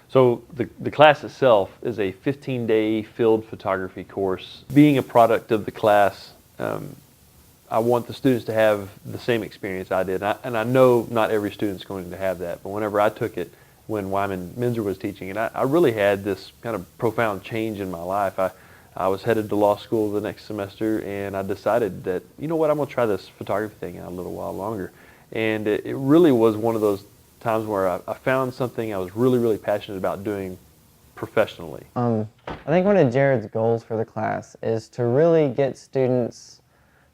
So the class itself is a 15-day field photography course. Being a product of the class, I want the students to have the same experience I did. And I know not every student's going to have that, but whenever I took it, when Wyman Menzer was teaching it, I really had this kind of profound change in my life. I was headed to law school the next semester, and I decided that, you know what, I'm going to try this photography thing out a little while longer. And it really was one of those times where I found something I was really passionate about doing professionally. I think one of Jerod's goals for the class is to really get students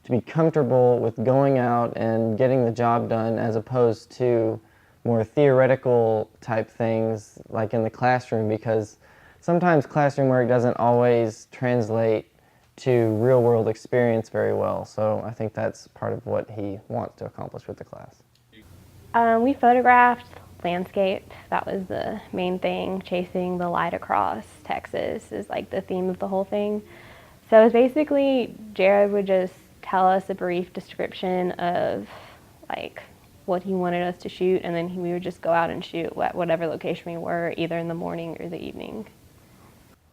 to be comfortable with going out and getting the job done, as opposed to more theoretical type things like in the classroom, because sometimes classroom work doesn't always translate to real world experience very well. So I think that's part of what he wants to accomplish with the class. We photographed landscape. That was the main thing. Chasing the light across Texas is like the theme of the whole thing. So it's basically Jerod would just tell us a brief description of like what he wanted us to shoot, and then we would just go out and shoot at whatever location we were, either in the morning or the evening.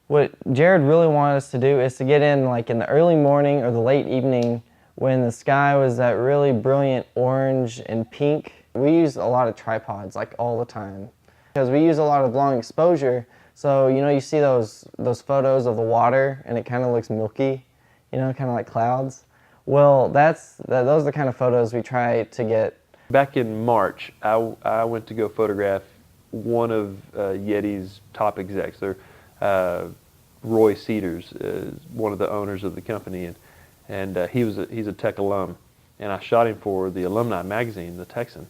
What Jerod really wanted us to do is to get in like in the early morning or the late evening when the sky was that really brilliant orange and pink. We use a lot of tripods like all the time because we use a lot of long exposure. So you know, you see those photos of the water and it kind of looks milky, you know, kind of like clouds. Well, those are the kind of photos we try to get. Back in March, I went to go photograph one of Yeti's top execs. They're Roy Cedars, one of the owners of the company, and he's a Tech alum, and I shot him for the alumni magazine, The Texan,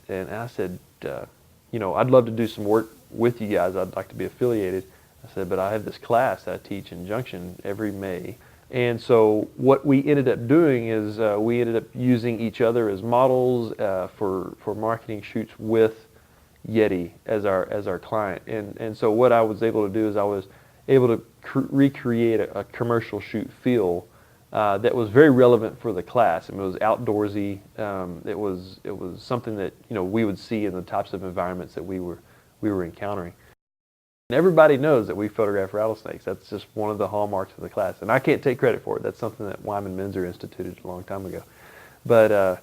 and I said, you know, I'd love to do some work with you guys. I'd like to be affiliated. I said, but I have this class that I teach in Junction every May. And so what we ended up doing is we ended up using each other as models for marketing shoots with Yeti as our client. And so what I was able to do is I was able to recreate a commercial shoot feel that was very relevant for the class. I mean, it was outdoorsy. It was something that, you know, we would see in the types of environments that we were encountering. And everybody knows that we photograph rattlesnakes. That's just one of the hallmarks of the class, and I can't take credit for it. That's something that Wyman Menzer instituted a long time ago. But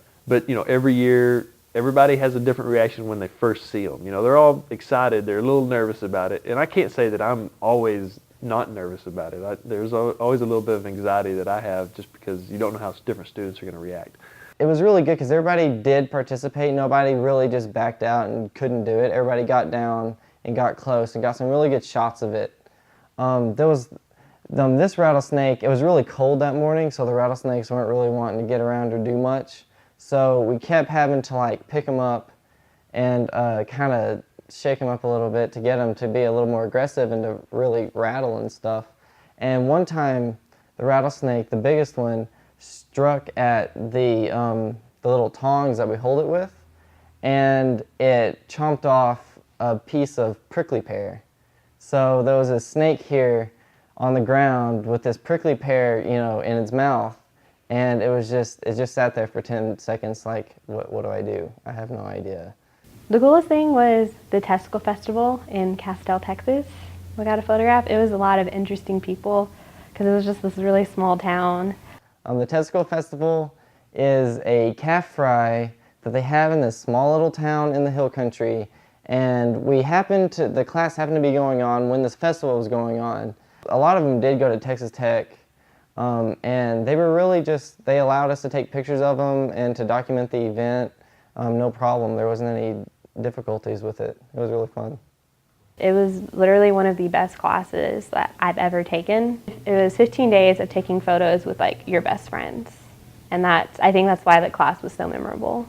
you know, every year everybody has a different reaction when they first see them. You know, they're all excited. They're a little nervous about it, and I can't say that I'm always not nervous about it. There's always a little bit of anxiety that I have, just because you don't know how different students are going to react. It was really good because everybody did participate. Nobody really just backed out and couldn't do it. Everybody got down and got close and got some really good shots of it. There was this rattlesnake. It was really cold that morning, so the rattlesnakes weren't really wanting to get around or do much. So we kept having to like pick them up and kind of shake them up a little bit to get them to be a little more aggressive and to really rattle and stuff. And one time, the rattlesnake, the biggest one, struck at the little tongs that we hold it with, and it chomped off a piece of prickly pear. So there was a snake here on the ground with this prickly pear, you know, in its mouth, and it just sat there for 10 seconds like, what do I do? I have no idea. The coolest thing was the Testicle Festival in Castell, Texas. We got a photograph. It was a lot of interesting people because it was just this really small town. The Testicle Festival is a calf fry that they have in this small little town in the hill country, and the class happened to be going on when this festival was going on. A lot of them did go to Texas Tech, and they were really they allowed us to take pictures of them and to document the event. No problem. There wasn't any difficulties with it. It was really fun. It was literally one of the best classes that I've ever taken. It was 15 days of taking photos with like your best friends. And I think that's why the class was so memorable.